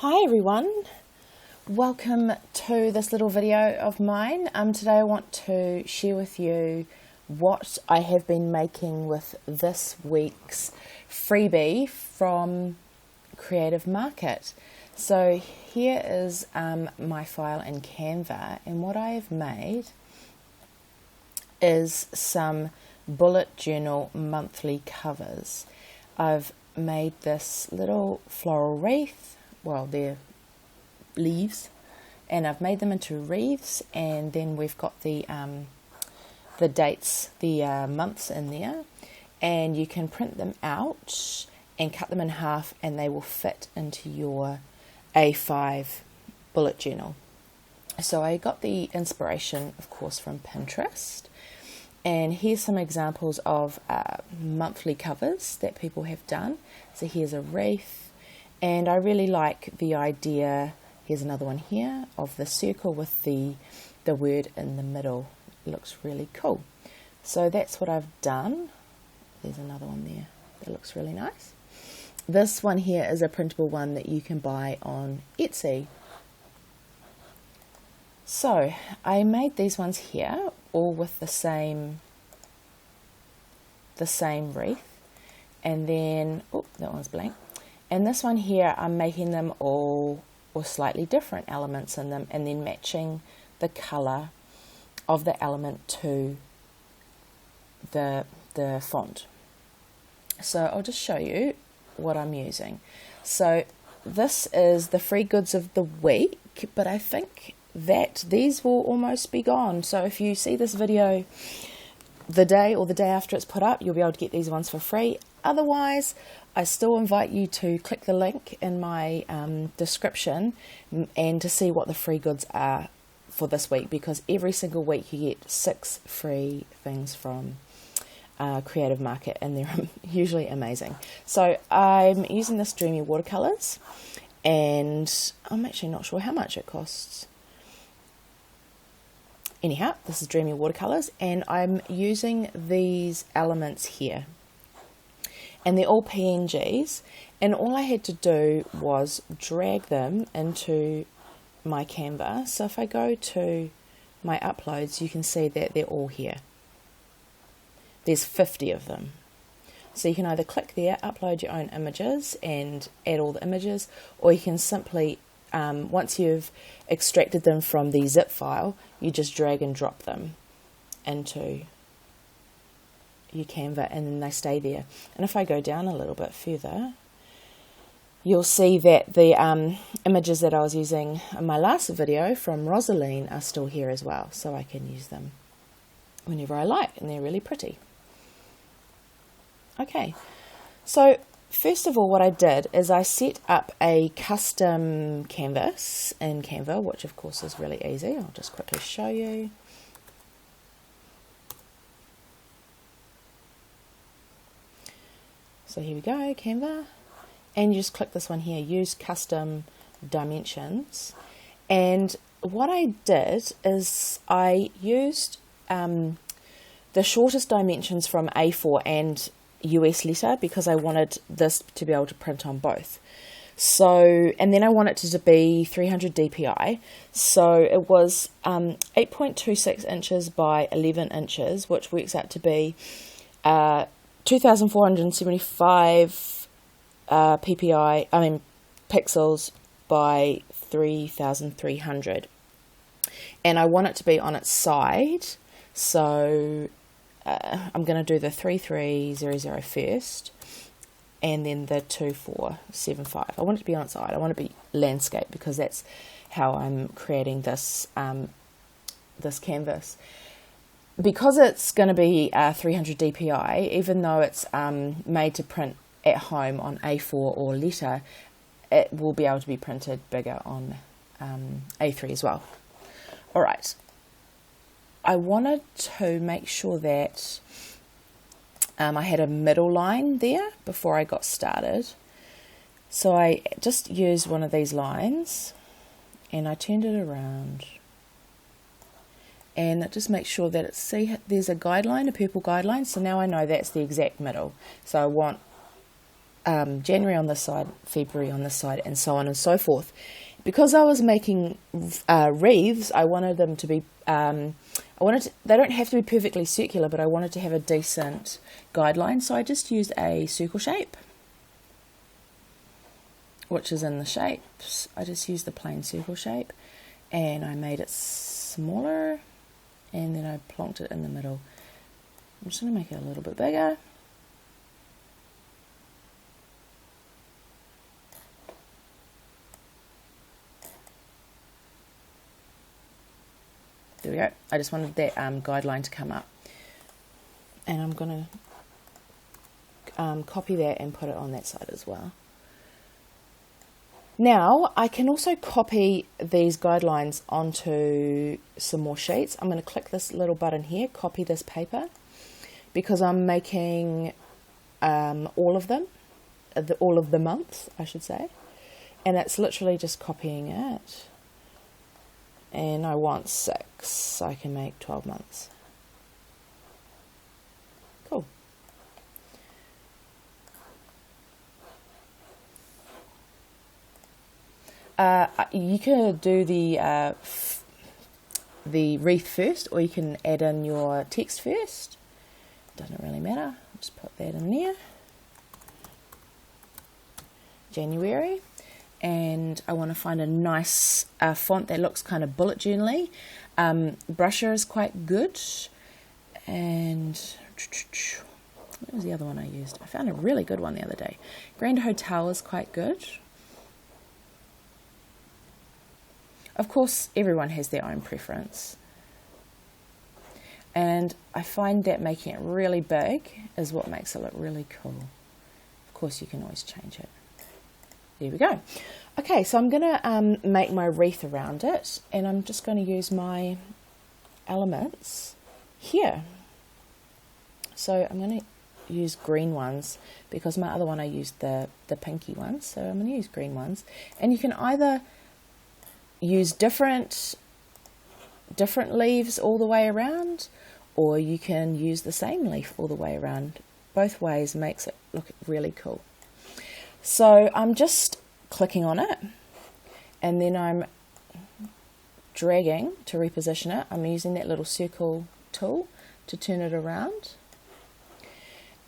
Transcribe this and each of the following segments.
Hi everyone, welcome to this little video of mine. Today I want to share with you what I have been making with this week's freebie from Creative Market. So here is my file in Canva, and what I have made is some bullet journal monthly covers. I've made this little floral wreath. Well, they're leaves, and I've made them into wreaths, and then we've got the dates, the months in there, and you can print them out and cut them in half, and they will fit into your A5 bullet journal. So I got the inspiration, of course, from Pinterest, and here's some examples of monthly covers that people have done. So here's a wreath. And I really like the idea, here's another one here, of the circle with the word in the middle. It looks really cool. So that's what I've done. There's another one there that looks really nice. This one here is a printable one that you can buy on Etsy. So I made these ones here, all with the same wreath. And then, oh, that one's blank. And this one here, I'm making them all with slightly different elements in them, and then matching the colour of the element to the font. So I'll just show you what I'm using. So this is the free goods of the week, but I think that these will almost be gone. So if you see this video the day or the day after it's put up, you'll be able to get these ones for free. Otherwise, I still invite you to click the link in my description and to see what the free goods are for this week, because every single week you get 6 free things from Creative Market, and they're usually amazing. So I'm using this Dreamy watercolors, and I'm actually not sure how much it costs. Anyhow, this is Dreamy watercolors, and I'm using these elements here. And they're all PNGs, and all I had to do was drag them into my Canva. So if I go to my uploads, you can see that they're all here. There's 50 of them. So you can either click there, upload your own images and add all the images, or you can simply, once you've extracted them from the zip file, you just drag and drop them into your Canva, and then they stay there. And if I go down a little bit further, you'll see that the images that I was using in my last video from Rosaline are still here as well, so I can use them whenever I like, and they're really pretty. Okay, so first of all, what I did is I set up a custom canvas in Canva, which of course is really easy. I'll just quickly show you. So here we go, Canva, and you just click this one here, use custom dimensions. And what I did is I used the shortest dimensions from A4 and US letter, because I wanted this to be able to print on both. So, and then I want it to be 300 DPI. So it was 8.26 inches by 11 inches, which works out to be 2,475 pixels by 3,300, and I want it to be on its side. So I'm going to do the 3300 first, and then the 2475. I want it to be on its side. I want it to be landscape, because that's how I'm creating this this canvas. Because it's going to be 300 DPI, even though it's made to print at home on A4 or letter, it will be able to be printed bigger on A3 as well. Alright, I wanted to make sure that I had a middle line there before I got started. So I just used one of these lines, and I turned it around. And it just makes sure that it's, see, there's a guideline, a purple guideline, so now I know that's the exact middle. So I want January on this side, February on this side, and so on and so forth. Because I was making wreaths, I wanted them to be, they don't have to be perfectly circular, but I wanted to have a decent guideline, so I just used a circle shape, which is in the shapes. I just used the plain circle shape, and I made it smaller, and then I plonked it in the middle. I'm just going to make it a little bit bigger. There we go. I just wanted that guideline to come up. And I'm going to copy that and put it on that side as well. Now, I can also copy these guidelines onto some more sheets. I'm going to click this little button here, copy this paper, because I'm making all of them, all of the months, I should say. And it's literally just copying it. And I want 6, so I can make 12 months. Cool. You can do the wreath first, or you can add in your text first. Doesn't really matter. I'll just put that in there. January. And I want to find a nice font that looks kind of bullet journal-y. Brusher is quite good. And what was the other one I used? I found a really good one the other day. Grand Hotel is quite good. Of course, everyone has their own preference. And I find that making it really big is what makes it look really cool. Of course, you can always change it. There we go. Okay, so I'm going to make my wreath around it, and I'm just going to use my elements here. So I'm going to use green ones, because my other one I used the pinky ones, so I'm going to use green ones. And you can either use different leaves all the way around, or you can use the same leaf all the way around. Both ways makes it look really cool. So I'm just clicking on it, and then I'm dragging to reposition it. I'm using that little circle tool to turn it around,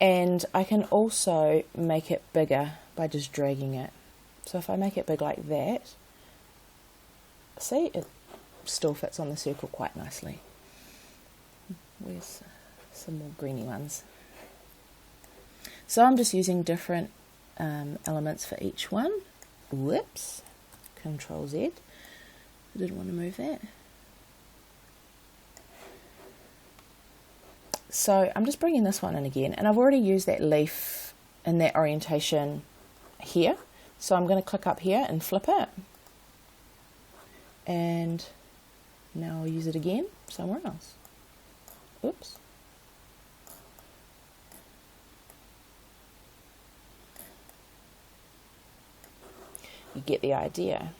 and I can also make it bigger by just dragging it. So if I make it big like that, see, it still fits on the circle quite nicely. Where's some more greeny ones? So I'm just using different elements for each one. Whoops, Control Z. I didn't want to move that. So I'm just bringing this one in again, and I've already used that leaf in that orientation here. So I'm going to click up here and flip it. And now I'll use it again somewhere else. Oops. You get the idea.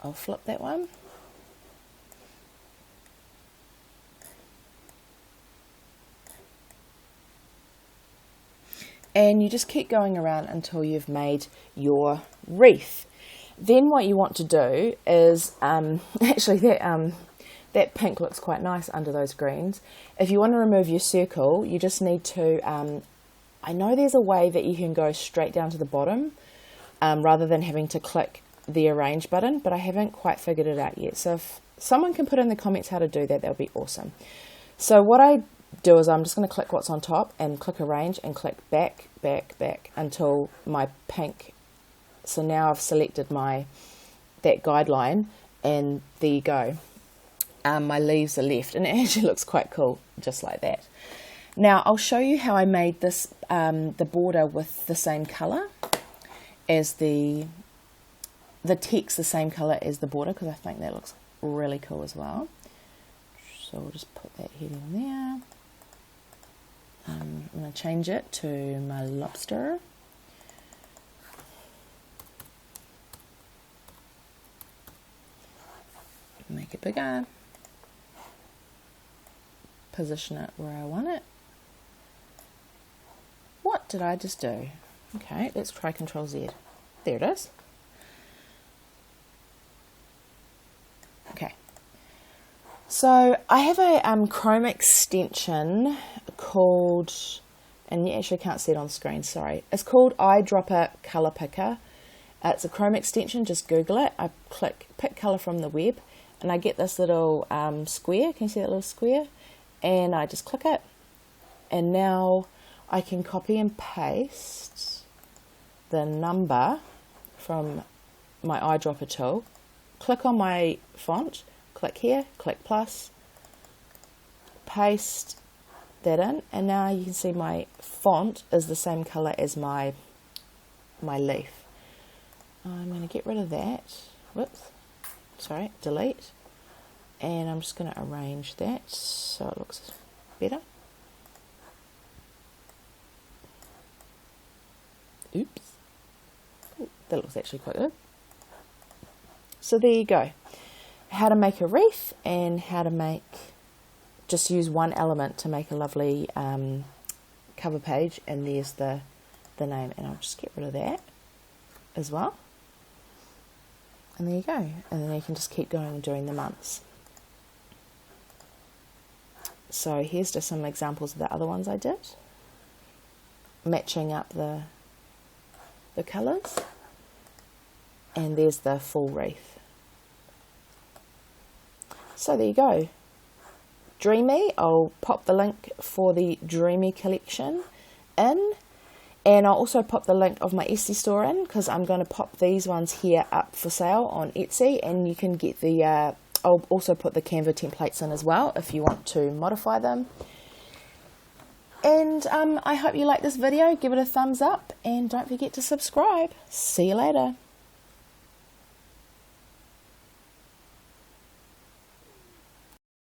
I'll flip that one. And you just keep going around until you've made your wreath. Then what you want to do is, actually that pink looks quite nice under those greens. If you want to remove your circle, you just need to, I know there's a way that you can go straight down to the bottom rather than having to click the arrange button, but I haven't quite figured it out yet. So if someone can put in the comments how to do that, that would be awesome. So what I do is I'm just going to click what's on top and click arrange and click back, back, back until my pink. So now I've selected that guideline, and there you go. My leaves are left, and it actually looks quite cool just like that. Now I'll show you how I made this the border with the same colour as the text, the same colour as the border, because I think that looks really cool as well. So we'll just put that heading there. I'm going to change it to my lobster. Make it bigger. Position it where I want it. what did I just do? Okay, let's try Control Z. There it is. Okay. So I have a Chrome extension called, and you actually can't see it on screen, sorry. It's called Eyedropper Color Picker. It's a Chrome extension, just Google it. I click pick color from the web and I get this little square. Can you see that little square? And I just click it. And now I can copy and paste the number from my eyedropper tool. Click on my font, click here, click plus, paste that in, and now you can see my font is the same color as my leaf. I'm going to get rid of that. Whoops. Sorry, delete. And I'm just going to arrange that so it looks better. Oops. Ooh, that looks actually quite good. So there you go. How to make a wreath and how to make, just use one element to make a lovely cover page, and there's the name, and I'll just get rid of that as well. And there you go. And then you can just keep going during the months. So here's just some examples of the other ones I did. Matching up the colours. And there's the full wreath. So there you go. Dreamy, I'll pop the link for the Dreamy collection in. And I'll also pop the link of my Etsy store in, because I'm going to pop these ones here up for sale on Etsy, and you can get the, I'll also put the Canva templates in as well if you want to modify them. And I hope you like this video, give it a thumbs up, and don't forget to subscribe. See you later.